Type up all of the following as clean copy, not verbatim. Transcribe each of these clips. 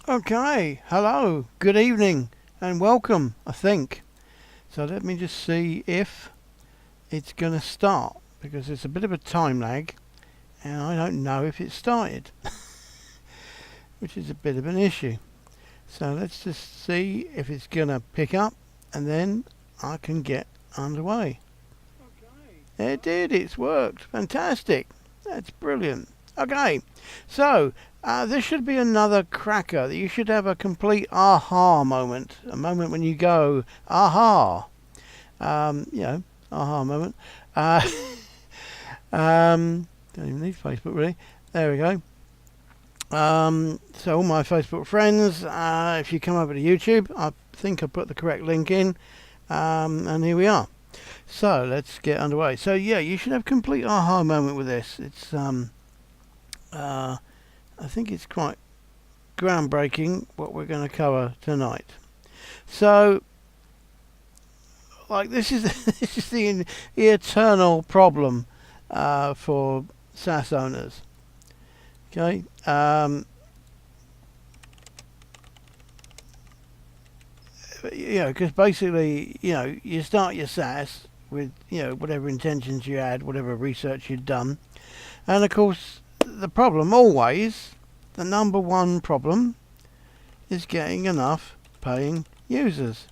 Okay, hello, good evening, and welcome, I think. So let me just see if it's going to start, because there's a bit of a time lag, and I don't know if it started, which is a bit of an issue. So let's just see if it's going to pick up, and then I can get underway. It did, it's worked, fantastic, that's brilliant. Okay, so this should be another cracker. You should have a complete aha moment. A moment when you go, aha. Aha moment. Don't even need Facebook really. There we go. So all my Facebook friends, if you come over to YouTube, I think I put the correct link in. And here we are. So let's get underway. So yeah, you should have complete aha moment with this. It's I think it's quite groundbreaking what we're going to cover tonight. So, like this is this is the eternal problem for SaaS owners. Okay, because basically, you start your SaaS with whatever intentions you had, whatever research you'd done, and of course the problem always, the number one problem, is getting enough paying users.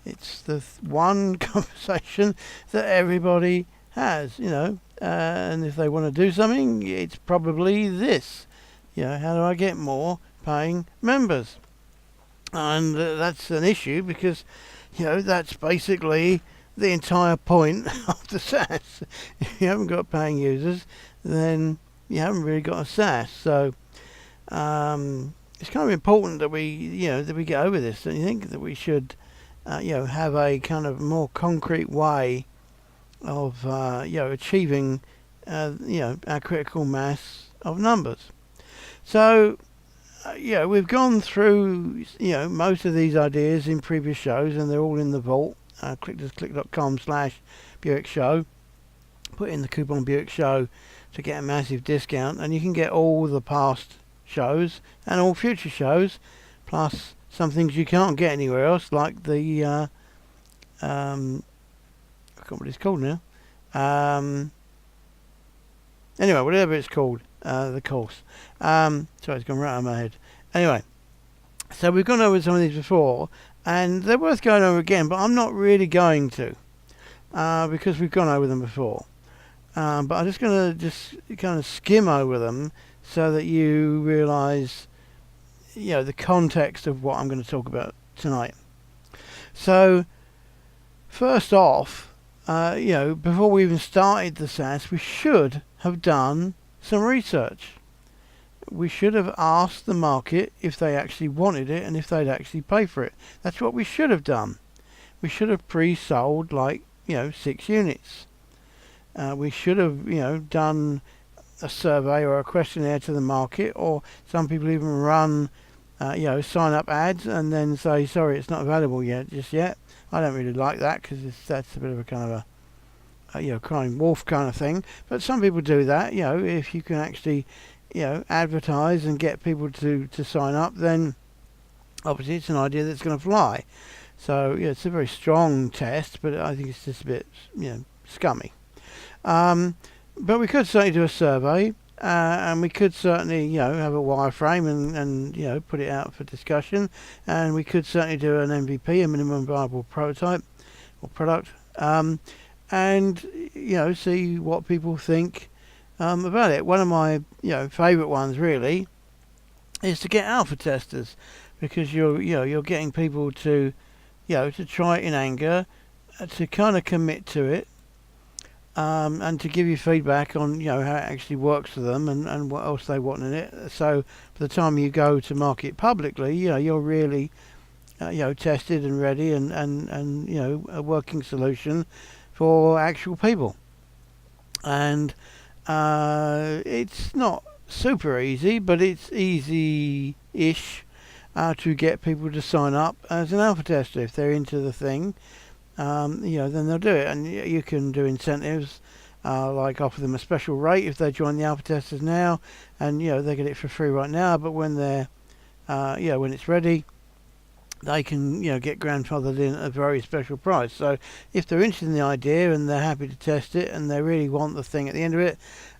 It's the one conversation that everybody has, and if they want to do something, it's probably this. How do I get more paying members? And that's an issue because, that's basically the entire point of the SaaS. If you haven't got paying users, then you haven't really got a SaaS. So it's kind of important that we get over this. Don't you think that we should, have a kind of more concrete way of, achieving, our critical mass of numbers. So, we've gone through, most of these ideas in previous shows, and they're all in the vault. Click.com/ByBuick Show. Put in the coupon ByBuick Show to get a massive discount, and you can get all the past shows and all future shows, plus some things you can't get anywhere else, like the I forgot what it's called now. Anyway, whatever it's called, the course. Sorry, it's gone right out of my head. Anyway, so we've gone over some of these before, and they're worth going over again, but I'm not really going to, because we've gone over them before. But I'm just going to kind of skim over them so that you realise, the context of what I'm going to talk about tonight. So, first off, before we even started the SaaS, we should have done some research. We should have asked the market if they actually wanted it and if they'd actually pay for it. That's what we should have done. We should have pre-sold 6 units. We should have, done a survey or a questionnaire to the market, or some people even run, sign up ads and then say, sorry, it's not available just yet. I don't really like that because that's a bit of a kind of a, crying wolf kind of thing. But some people do that. If you can actually, advertise and get people to sign up, then obviously it's an idea that's going to fly. So it's a very strong test, but I think it's just a bit, scummy. But we could certainly do a survey, and we could certainly, have a wireframe and put it out for discussion, and we could certainly do an MVP, a minimum viable prototype or product, and see what people think about it. One of my favourite ones really is to get alpha testers, because you're getting people to to try it in anger, to kind of commit to it. And to give you feedback on how it actually works for them and what else they want in it. So by the time you go to market publicly, you're really tested and ready and a working solution for actual people. And it's not super easy, but it's easy-ish to get people to sign up as an alpha tester if they're into the thing. Then they'll do it, and you can do incentives, like offer them a special rate if they join the alpha testers now, and they get it for free right now. But when they're when it's ready, they can, get grandfathered in at a very special price. So if they're interested in the idea and they're happy to test it and they really want the thing at the end of it,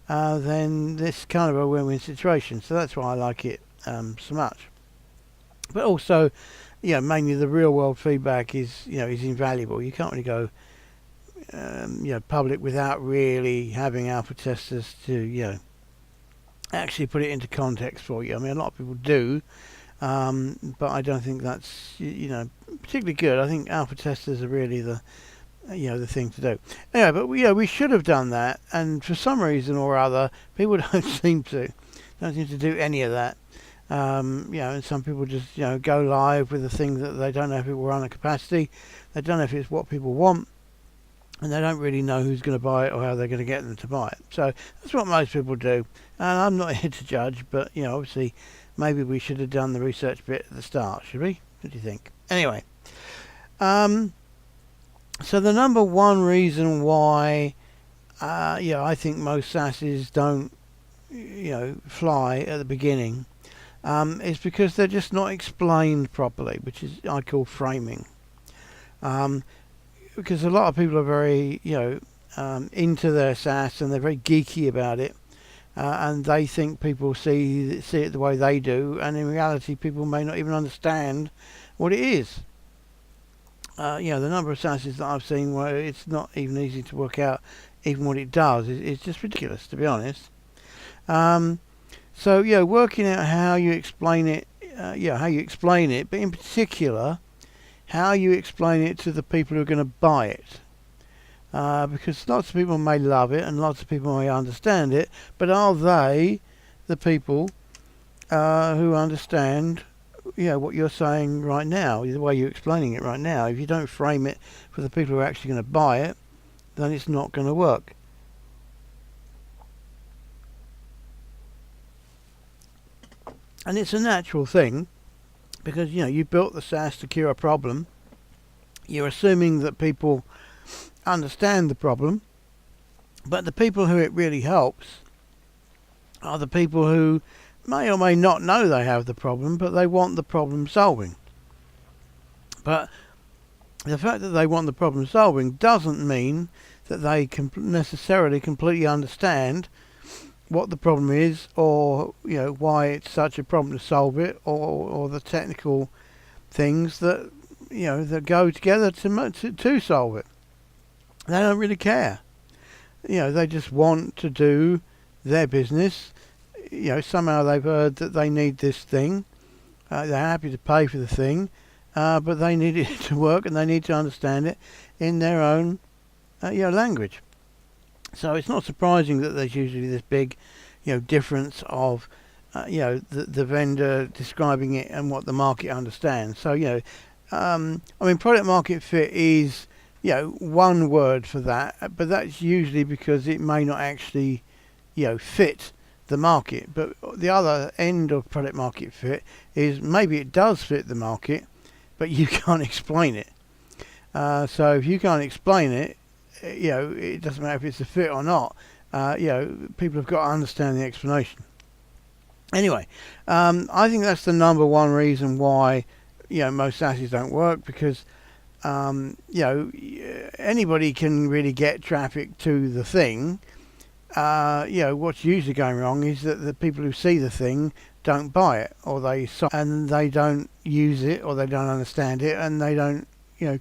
then this is kind of a win-win situation. So that's why I like it so much. But also, mainly the real-world feedback is invaluable. You can't really go, public without really having alpha testers to, actually put it into context for you. I mean, a lot of people do. But I don't think that's particularly good. I think alpha testers are really the thing to do. Anyway, but we should have done that, and for some reason or other, people don't seem to do any of that. And some people just go live with a thing that they don't know if it will run at capacity, they don't know if it's what people want, and they don't really know who's going to buy it or how they're going to get them to buy it. So that's what most people do, and I'm not here to judge, but obviously. Maybe we should have done the research bit at the start, should we? What do you think? Anyway, so the number one reason why, I think most SaaSes don't, fly at the beginning, is because they're just not explained properly, which is I call framing. Because a lot of people are very, into their SaaS and they're very geeky about it. And they think people see it the way they do, and in reality people may not even understand what it is. The number of SaaSes that I've seen where it's not even easy to work out even what it does is just ridiculous, to be honest. So working out how you explain it, but in particular how you explain it to the people who are going to buy it. Because lots of people may love it and lots of people may understand it, but are they the people who understand what you're saying right now, the way you're explaining it right now? If you don't frame it for the people who are actually going to buy it, then it's not going to work. And it's a natural thing, because you built the SaaS to cure a problem. You're assuming that people understand the problem, but the people who it really helps are the people who may or may not know they have the problem, but they want the problem solving. But the fact that they want the problem solving doesn't mean that they necessarily completely understand what the problem is, or why it's such a problem to solve it, or the technical things that that go together to solve it. They don't really care. They just want to do their business. Somehow they've heard that they need this thing. They're happy to pay for the thing, but they need it to work, and they need to understand it in their own language. So it's not surprising that there's usually this big difference of the vendor describing it and what the market understands. So product market fit is one word for that, but that's usually because it may not actually fit the market. But the other end of product market fit is maybe it does fit the market, but you can't explain it. So if you can't explain it, it doesn't matter if it's a fit or not. People have got to understand the explanation. Anyway, I think that's the number one reason why most SaaSes don't work, because anybody can really get traffic to the thing. What's usually going wrong is that the people who see the thing don't buy it, or they don't use it, or they don't understand it, and they don't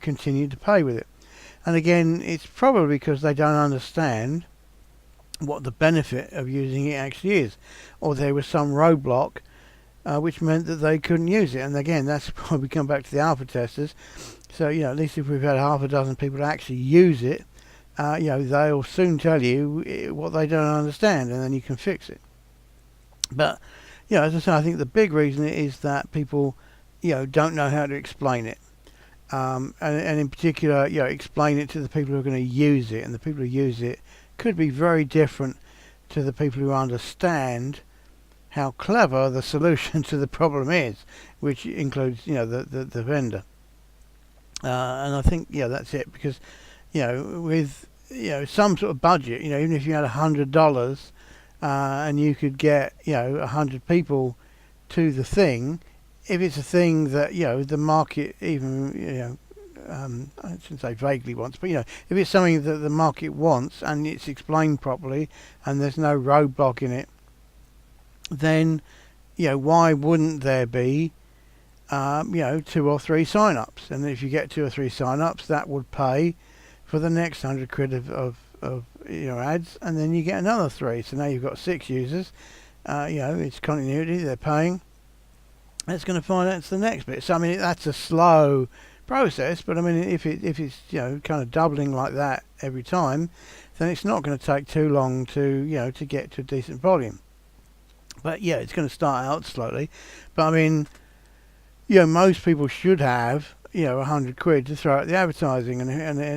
continue to pay with it. And again, it's probably because they don't understand what the benefit of using it actually is, or there was some roadblock which meant that they couldn't use it. And again, that's why we come back to the alpha testers. So at least if we've had half a dozen people actually use it, they'll soon tell you what they don't understand, and then you can fix it. But as I say, I think the big reason is that people don't know how to explain it, and in particular explain it to the people who are going to use it, and the people who use it could be very different to the people who understand how clever the solution to the problem is, which includes the vendor. And I think that's it, because with some sort of budget, even if you had $100 and you could get 100 people to the thing, if it's a thing that the market even I shouldn't say vaguely wants, but if it's something that the market wants and it's explained properly and there's no roadblock in it, then why wouldn't there be 2 or 3 sign-ups? And if you get 2 or 3 sign-ups, that would pay for the next 100 quid of ads, and then you get another 3. So now you've got 6 users. It's continuity. They're paying. That's going to finance the next bit. So I mean, that's a slow process, but I mean, if it's kind of doubling like that every time, then it's not going to take too long to to get to a decent volume. But it's going to start out slowly. But I mean, most people should have 100 quid to throw at the advertising, and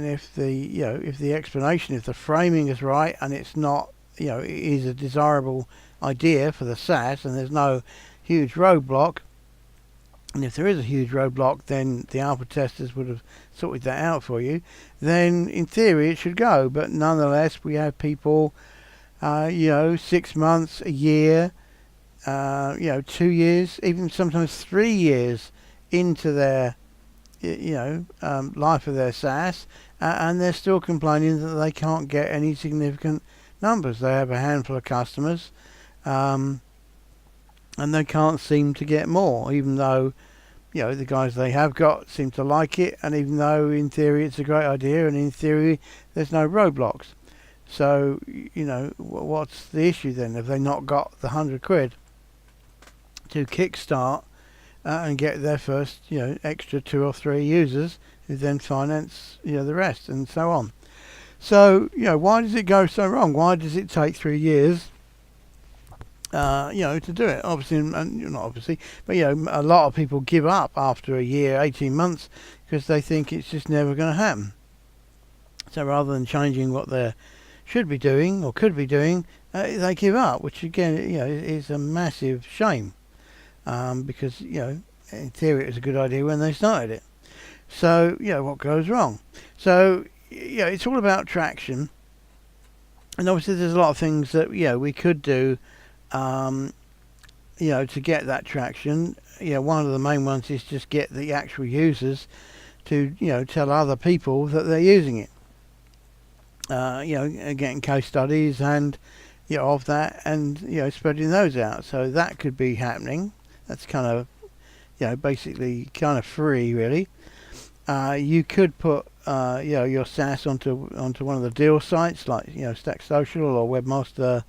if the if the explanation, if the framing is right, and it's not it is a desirable idea for the SaaS, and there's no huge roadblock. And if there is a huge roadblock, then the alpha testers would have sorted that out for you. Then, in theory, it should go. But nonetheless, we have people, 6 months, a year, 2 years, even sometimes 3 years into their, life of their SaaS, and they're still complaining that they can't get any significant numbers. They have a handful of customers, and they can't seem to get more, even though the guys they have got seem to like it, and even though in theory it's a great idea, and in theory there's no roadblocks. So what's the issue then? Have they not got the 100 quid to kickstart and get their first extra 2 or 3 users who then finance the rest, and so on? So why does it go so wrong? Why does it take 3 years to do it? Obviously, and not obviously, but a lot of people give up after a year, 18 months, because they think it's just never going to happen. So rather than changing what they should be doing or could be doing, they give up, which again is a massive shame, because in theory it was a good idea when they started it. So what goes wrong? So it's all about traction, and obviously there's a lot of things that we could do to get that traction. One of the main ones is just get the actual users to tell other people that they're using it. Getting case studies and of that, and spreading those out. So that could be happening. That's kind of basically kind of free, really. You could put your SaaS onto one of the deal sites like Stack Social or Webmaster.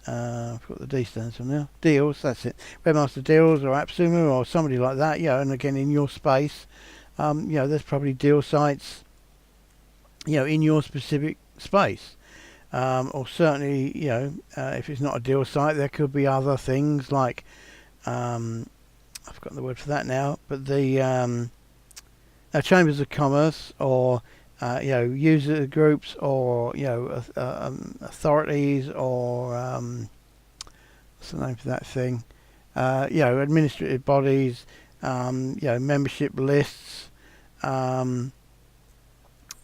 I've got the D stands for now. Deals, that's it. Webmaster Deals or AppSumo or somebody like that. And again, in your space, there's probably deal sites, in your specific space. Or certainly, if it's not a deal site, there could be other things like, I've forgotten the word for that now, but the chambers of commerce, or user groups, or authorities, or what's the name for that thing? Administrative bodies, membership lists,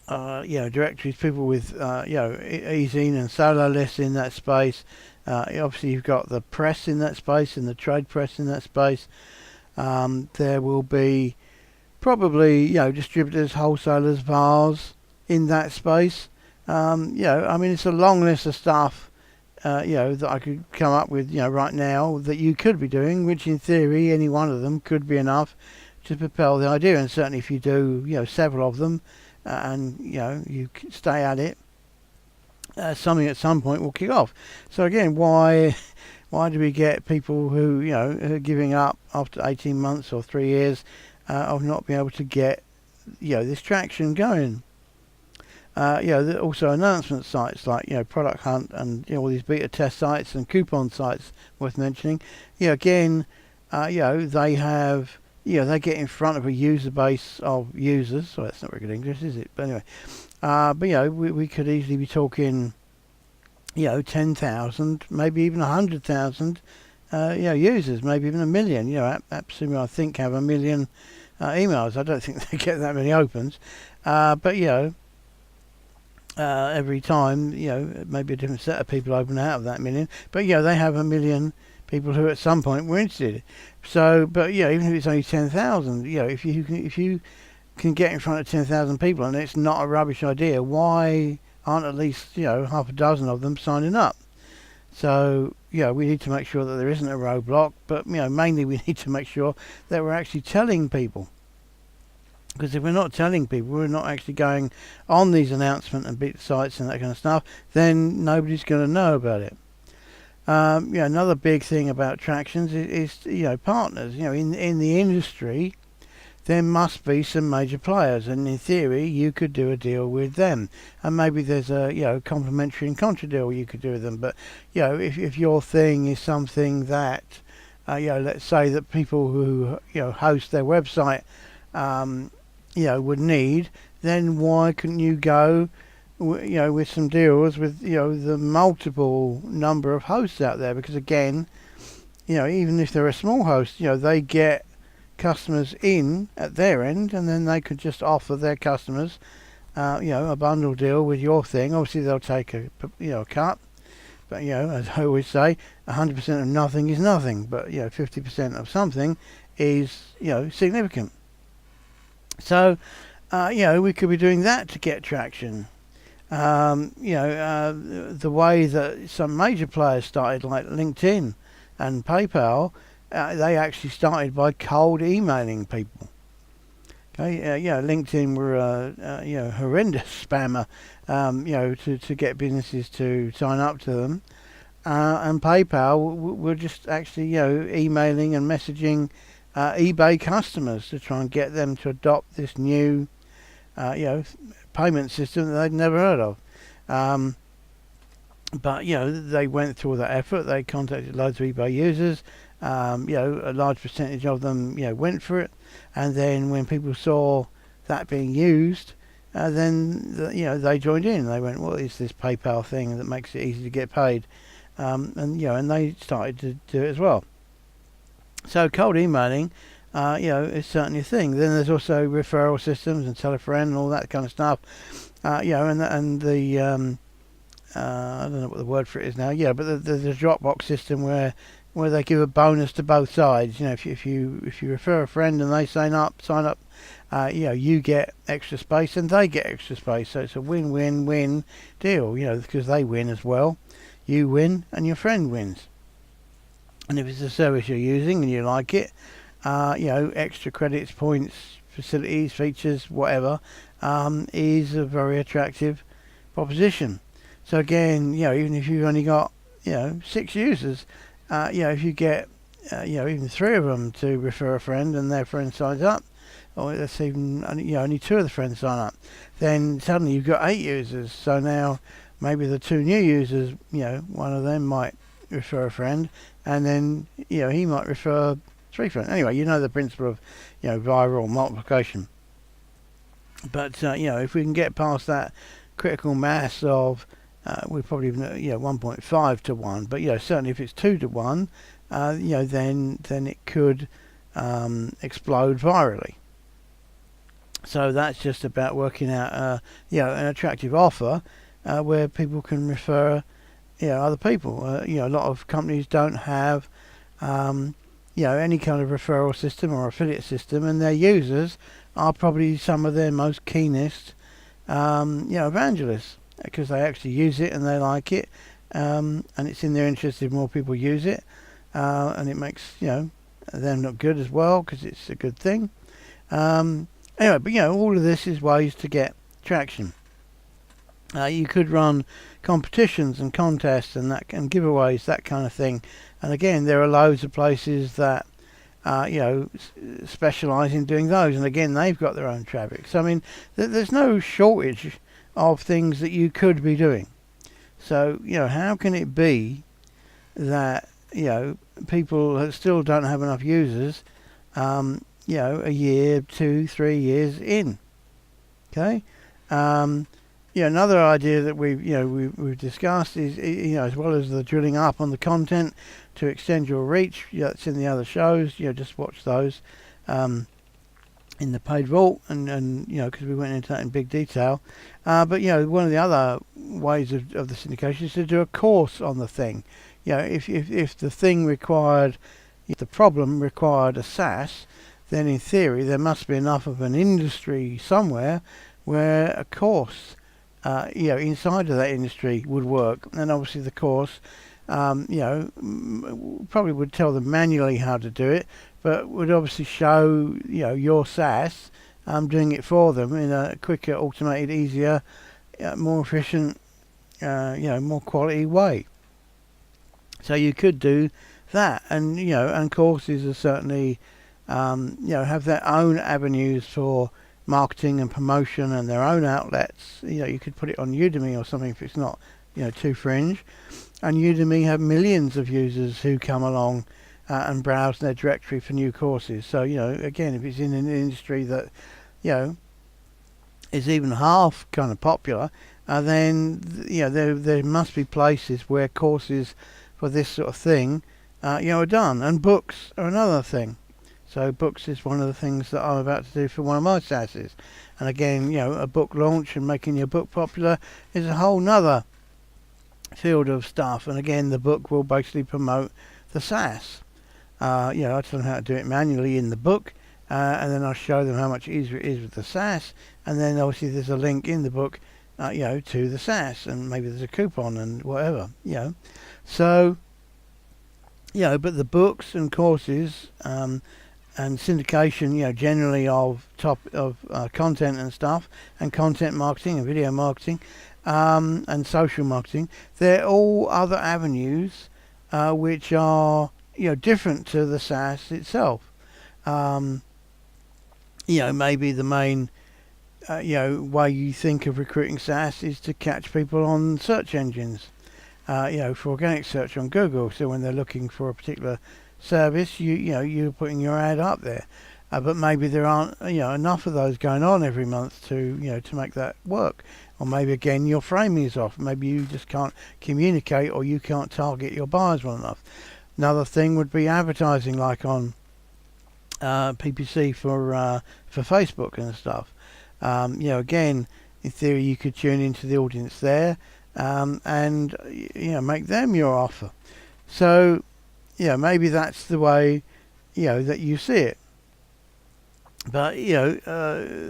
directories, people with e-zine and solo lists in that space. Obviously, you've got the press in that space and the trade press in that space. There will be probably distributors, wholesalers, VARs in that space. I mean, it's a long list of stuff that I could come up with right now that you could be doing, which in theory any one of them could be enough to propel the idea. And certainly if you do several of them, and you stay at it, something at some point will kick off. So again, why do we get people who who are giving up after 18 months or 3 years of not being able to get this traction going? Also announcement sites like Product Hunt and all these beta test sites and coupon sites worth mentioning. Again, they have they get in front of a user base of users. So that's not very good English, is it? But anyway, we could easily be talking 10,000, maybe even 100,000 users, maybe even 1 million. AppSumo I think have 1 million emails. I don't think they get that many opens, but every time maybe a different set of people open out of that 1 million. But they have 1 million people who at some point were interested. So, but even if it's only 10,000, if you can get in front of 10,000 people and it's not a rubbish idea, why aren't at least half a dozen of them signing up? So we need to make sure that there isn't a roadblock, but mainly we need to make sure that we're actually telling people. Because if we're not telling people, we're not actually going on these announcement and beta sites and that kind of stuff, then nobody's going to know about it. Another big thing about attractions is partners. In the industry, there must be some major players, and in theory, you could do a deal with them, and maybe there's a complementary and contra deal you could do with them. But if your thing is something that let's say that people who host their website would need, then why couldn't you go with some deals with the multiple number of hosts out there? Because again, even if they're a small host, they get customers in at their end, and then they could just offer their customers a bundle deal with your thing. Obviously they'll take a cut, but as I always say, 100% of nothing is nothing, but 50% of something is significant. So we could be doing that to get traction. The way that some major players started, like LinkedIn and PayPal, they actually started by cold emailing people. Okay, LinkedIn were a horrendous spammer, to get businesses to sign up to them, and PayPal were just actually emailing and messaging eBay customers to try and get them to adopt this new payment system that they'd never heard of. But they went through all that effort. They contacted loads of eBay users. A large percentage of them went for it, and then when people saw that being used, then they joined in. They went, well, it's this PayPal thing that makes it easy to get paid, and they started to do it as well. So cold emailing is certainly a thing. Then there's also referral systems and tell a friend and all that kind of stuff. And the I don't know what the word for it is now. But there's a Dropbox system where they give a bonus to both sides. If you refer a friend and they sign up, you get extra space and they get extra space. So it's a win-win-win deal. Because they win as well, you win, and your friend wins. And if it's a service you're using and you like it, extra credits, points, facilities, features, whatever, is a very attractive proposition. So again, even if you've only got 6 users, if you get even 3 of them to refer a friend and their friend signs up, or let's even only 2 of the friends sign up, then suddenly you've got 8 users. So now maybe the 2 new users, one of them might refer a friend, and then he might refer 3 friends. Anyway, the principle of viral multiplication. But if we can get past that critical mass of we probably 1.5 to 1, but certainly if it's 2 to 1, then it could explode virally. So that's just about working out an attractive offer where people can refer other people. A lot of companies don't have any kind of referral system or affiliate system, and their users are probably some of their most keenest evangelists, because they actually use it and they like it, and it's in their interest if more people use it, and it makes them look good as well, because it's a good thing. Anyway, but all of this is ways to get traction. You could run competitions and contests and giveaways, that kind of thing. And again, there are loads of places that specialise in doing those. And again, they've got their own traffic. So I mean, there's no shortage of things that you could be doing. So how can it be that people still don't have enough users? A year, 2, 3 years in. Okay. Another idea that we've discussed is as well as the drilling up on the content to extend your reach. It's in the other shows. Just watch those in the paid vault, and because we went into that in big detail. But one of the other ways of the syndication is to do a course on the thing. if the thing required, if the problem required a SaaS, then in theory there must be enough of an industry somewhere where a course, inside of that industry would work. And obviously the course, probably would tell them manually how to do it, but would obviously show, your SaaS doing it for them in a quicker, automated, easier, more efficient, more quality way. So you could do that, and courses are certainly, have their own avenues for marketing and promotion and their own outlets. You could put it on Udemy or something if it's not, too fringe. And Udemy have millions of users who come along and browse their directory for new courses. So, again, if it's in an industry that, is even half kind of popular, then, there must be places where courses for this sort of thing, are done. And books are another thing. So books is one of the things that I'm about to do for one of my SaaSes. And again, a book launch and making your book popular is a whole nother field of stuff. And again, the book will basically promote the SaaS. I tell them how to do it manually in the book, and then I'll show them how much easier it is with the SaaS. And then obviously there's a link in the book, to the SaaS, and maybe there's a coupon and whatever, So, but the books and courses, and syndication, generally of content and stuff, and content marketing and video marketing, and social marketing, they're all other avenues which are different to the SaaS itself. Maybe the main way you think of recruiting SaaS is to catch people on search engines, for organic search on Google. So when they're looking for a particular service, you're putting your ad up there, but maybe there aren't enough of those going on every month to make that work. Or maybe again your framing is off. Maybe you just can't communicate, or you can't target your buyers well enough. Another thing would be advertising, like on PPC for Facebook and stuff. Again, in theory, you could tune into the audience there, and make them your offer. So maybe that's the way that you see it. But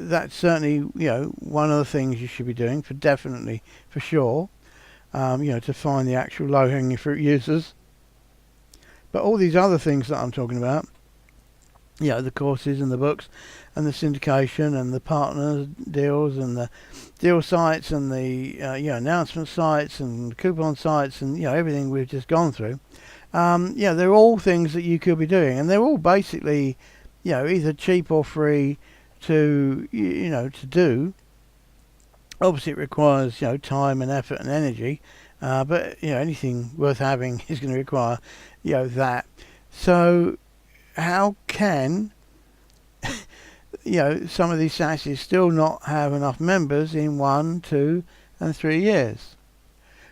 that's certainly one of the things you should be doing, for sure. To find the actual low-hanging fruit users. But all these other things that I'm talking about, the courses and the books and the syndication and the partner deals and the deal sites and the announcement sites and coupon sites and everything we've just gone through. They're all things that you could be doing, and they're all basically either cheap or free to do. Obviously it requires time and effort and energy, but anything worth having is going to require that. So how can some of these SaaSes still not have enough members in 1, 2 and 3 years?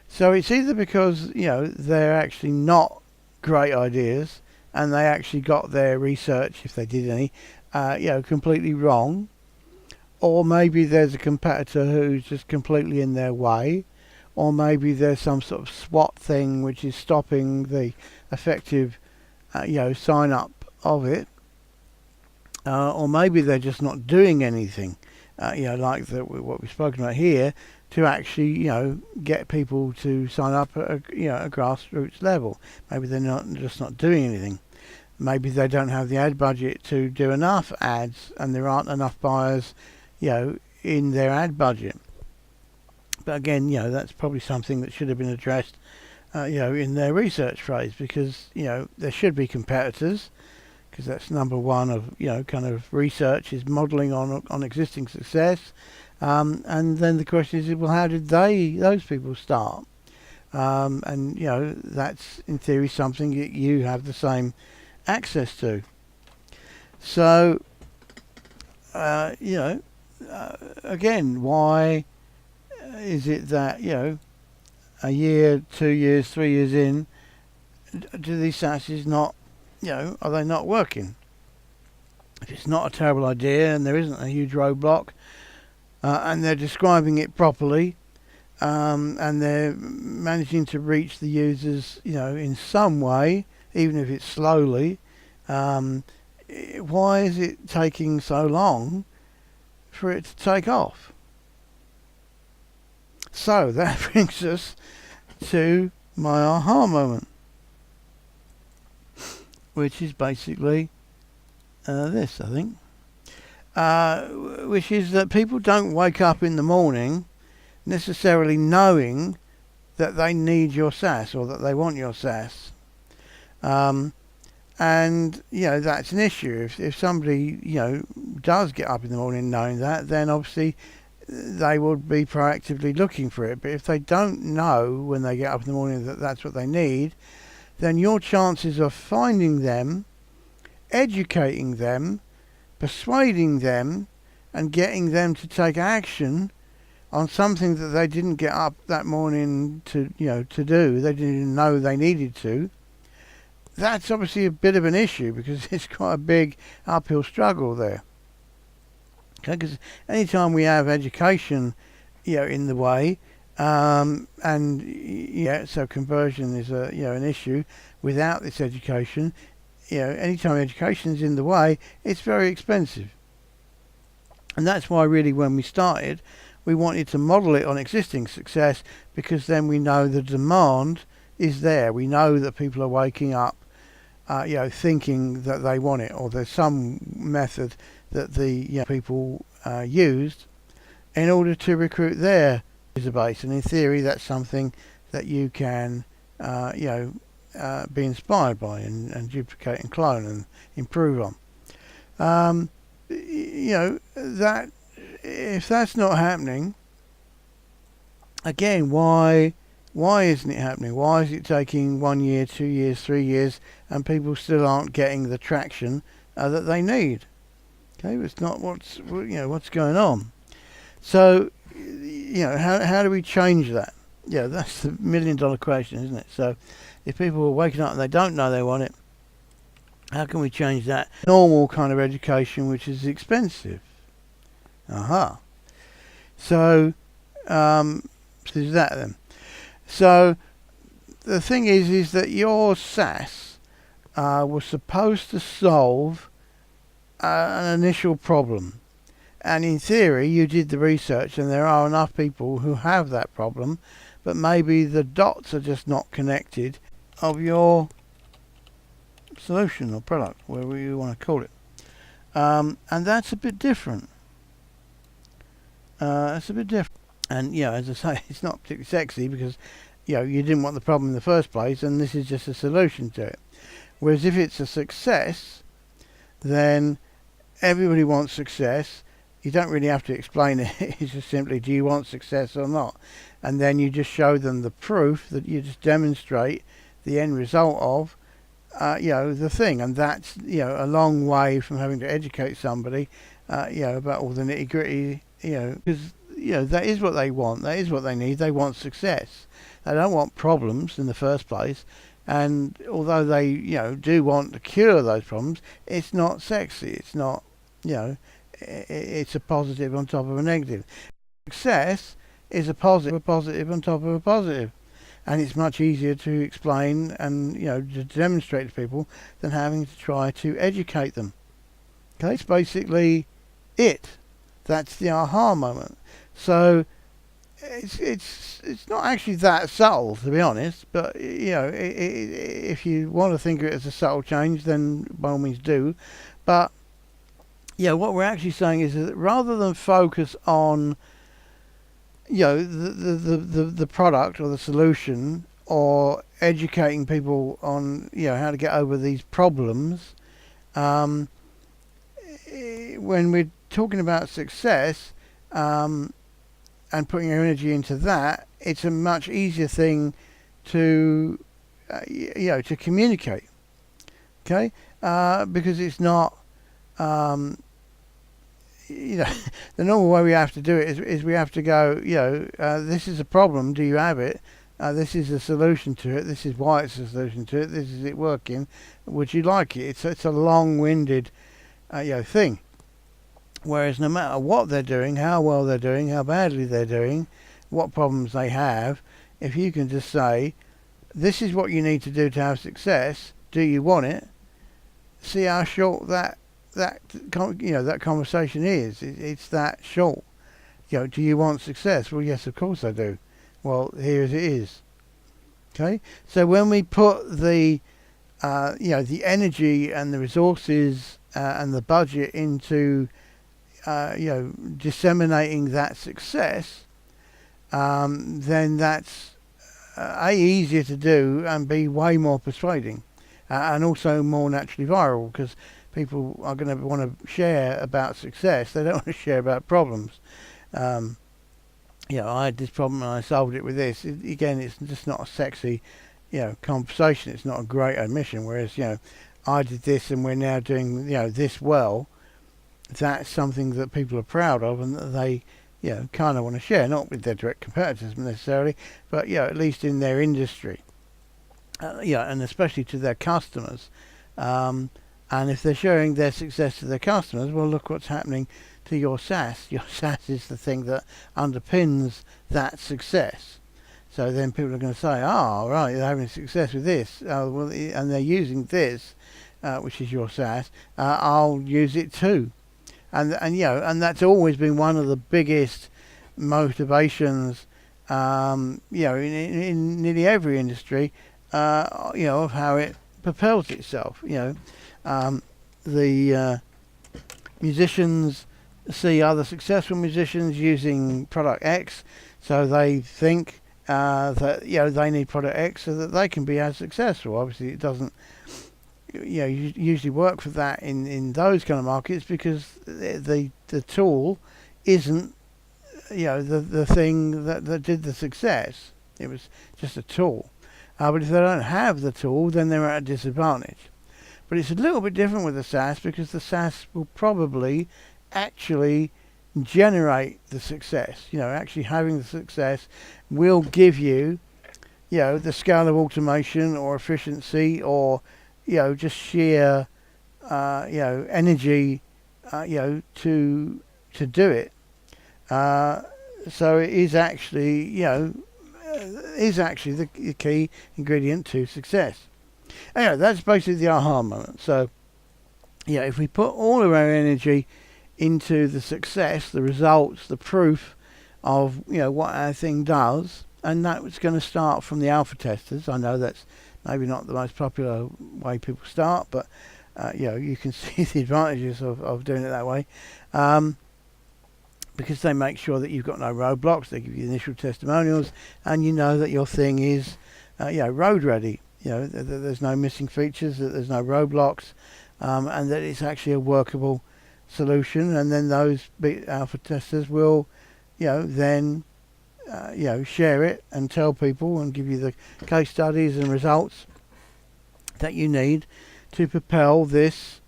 So it's either because they're actually not great ideas, and they actually got their research, if they did any, completely wrong, or maybe there's a competitor who's just completely in their way, or maybe there's some sort of SWOT thing which is stopping the effective sign up of it, or maybe they're just not doing anything, like what we've spoken about here, to actually get people to sign up at a grassroots level. Maybe they're just not doing anything. Maybe they don't have the ad budget to do enough ads, and there aren't enough buyers in their ad budget. But again, that's probably something that should have been addressed in their research phase, because there should be competitors, because that's number one of kind of research, is modeling on existing success. And then the question is, well, how did those people start? And that's in theory something that you have the same access to. So again, why is it that a year, 2 years, 3 years in, do these SaaSes not, are they not working? If it's not a terrible idea and there isn't a huge roadblock, and they're describing it properly, and they're managing to reach the users, in some way, even if it's slowly. Why is it taking so long for it to take off? So that brings us to my aha moment, which is basically this, I think, which is that people don't wake up in the morning necessarily knowing that they need your SaaS or that they want your SaaS. And that's an issue. If somebody does get up in the morning knowing that, then obviously they would be proactively looking for it. But if they don't know when they get up in the morning that that's what they need, then your chances of finding them, educating them, persuading them, and getting them to take action on something that they didn't get up that morning to do, they didn't even know they needed to, that's obviously a bit of an issue, because it's quite a big uphill struggle there. Okay, because anytime we have education, in the way, so conversion is an issue. Without this education, anytime education is in the way, it's very expensive. And that's why really when we started, we wanted to model it on existing success, because then we know the demand is there. We know that people are waking up, thinking that they want it, or there's some method that the people used in order to recruit their user base. And in theory, that's something that you can, be inspired by and duplicate and clone and improve on. That if that's not happening, again, why isn't it happening? Why is it taking 1 year, 2 years, 3 years, and people still aren't getting the traction that they need? Okay, it's not what's going on. So, how do we change that? That's the $1 million question, isn't it? So, if people are waking up and they don't know they want it, how can we change that? Normal kind of education, which is expensive. So, there's that then. So, the thing is that your SaaS was supposed to solve an initial problem. And in theory, you did the research, and there are enough people who have that problem, but maybe the dots are just not connected of your solution or product, whatever you want to call it. And that's a bit different. And, as I say, it's not particularly sexy, because, you didn't want the problem in the first place, and this is just a solution to it. Whereas if it's a success, then everybody wants success. You don't really have to explain it. It's just simply, do you want success or not? And then you just show them the proof, that you just demonstrate the end result of, the thing. And that's, a long way from having to educate somebody, about all the nitty gritty, because, that is what they want. That is what they need. They want success. They don't want problems in the first place. And although they, do want to cure those problems, it's not sexy. It's not, it's a positive on top of a negative. Success is a positive on top of a positive. And it's much easier to explain and, to demonstrate to people than having to try to educate them. Okay, it's basically it. That's the aha moment. So it's not actually that subtle, to be honest, but if you want to think of it as a subtle change, then by all means do. But what we're actually saying is that rather than focus on the product or the solution, or educating people on how to get over these problems, when we're talking about success, and putting your energy into that, it's a much easier thing to to communicate. Okay, because it's not the normal way we have to do it is we have to go, this is a problem, do you have it? This is a solution to it, this is why it's a solution to it, this is it working, would you like it? It's a long-winded thing. Whereas no matter what they're doing, how well they're doing, how badly they're doing, what problems they have, if you can just say, this is what you need to do to have success, do you want it? See how short that conversation is. It's that short. Do you want success? Well, yes, of course I do. Well, here it is. Okay, so when we put the the energy and the resources and the budget into disseminating that success, then that's easier to do and be way more persuading, and also more naturally viral, because people are going to want to share about success. They don't want to share about problems. I had this problem and I solved it with this. Again, it's just not a sexy, conversation. It's not a great admission. Whereas, I did this and we're now doing, this well. That's something that people are proud of and that they, kind of want to share. Not with their direct competitors necessarily, but, at least in their industry. And especially to their customers. And if they're sharing their success to their customers, well, look what's happening to your SaaS. Your SaaS is the thing that underpins that success. So then people are going to say, right, they're having success with this, and they're using this, which is your SaaS. I'll use it too, and that's always been one of the biggest motivations, in nearly every industry, of how it propels itself. The musicians see other successful musicians using product X, so they think that they need product X so that they can be as successful. Obviously, it doesn't usually work for that in those kind of markets, because the tool isn't the thing that did the success. It was just a tool. But if they don't have the tool, then they're at a disadvantage. But it's a little bit different with the SaaS, because the SaaS will probably actually generate the success. Actually having the success will give you, the scale of automation or efficiency or, just sheer, energy, to do it. So it is actually, the key ingredient to success. Anyway, that's basically the aha moment. So, if we put all of our energy into the success, the results, the proof of what our thing does, and that's going to start from the alpha testers. I know that's maybe not the most popular way people start, but you can see the advantages of doing it that way, because they make sure that you've got no roadblocks. They give you initial testimonials, and that your thing is road ready. There's no missing features, that there's no roadblocks, and that it's actually a workable solution. And then those alpha testers will, then, share it and tell people and give you the case studies and results that you need to propel this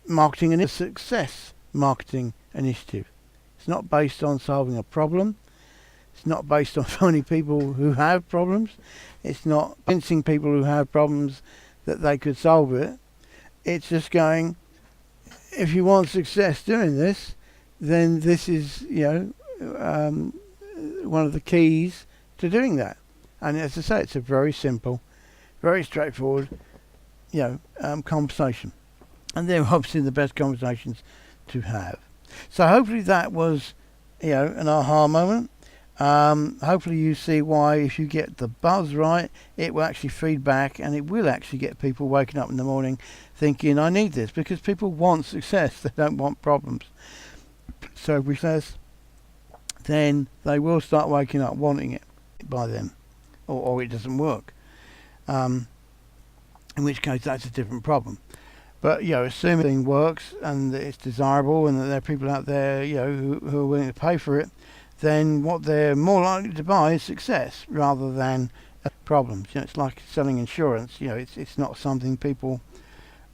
marketing and success marketing initiative. It's not based on solving a problem. It's not based on finding people who have problems. It's not convincing people who have problems that they could solve it. It's just going, if you want success doing this, then this is, one of the keys to doing that. And as I say, it's a very simple, very straightforward, conversation. And they're obviously the best conversations to have. So hopefully that was, an aha moment. Hopefully you see why, if you get the buzz right, it will actually feed back, and it will actually get people waking up in the morning thinking, I need this, because people want success. They don't want problems. So if we says, then they will start waking up wanting it by then, or it doesn't work. In which case that's a different problem. But assuming the thing works and that it's desirable and that there are people out there who are willing to pay for it, then what they're more likely to buy is success rather than problems. It's like selling insurance. It's not something people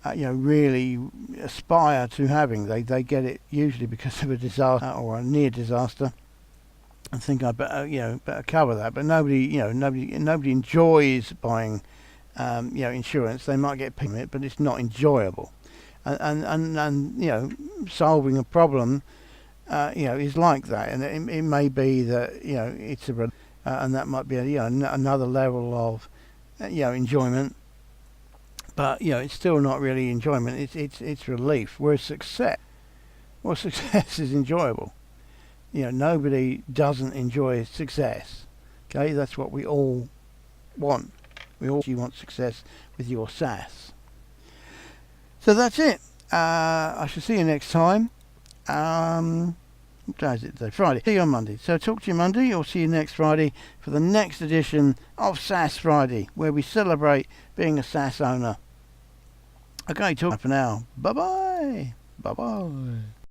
really aspire to having. They get it usually because of a disaster or a near disaster, and think I better cover that. But nobody enjoys buying insurance. They might get paid from it, but it's not enjoyable. And solving a problem is like that, and it may be that it's and that might be another level of enjoyment, but it's still not really enjoyment. It's relief. Whereas success is enjoyable. Nobody doesn't enjoy success. Okay, that's what we all want. We all want success with your SaaS. So that's it. I shall see you next time. What day is it today? Friday. See you on Monday. So talk to you Monday, or see you next Friday for the next edition of SaaS Friday, where we celebrate being a SaaS owner. Okay, talk for now. Bye bye. Bye bye.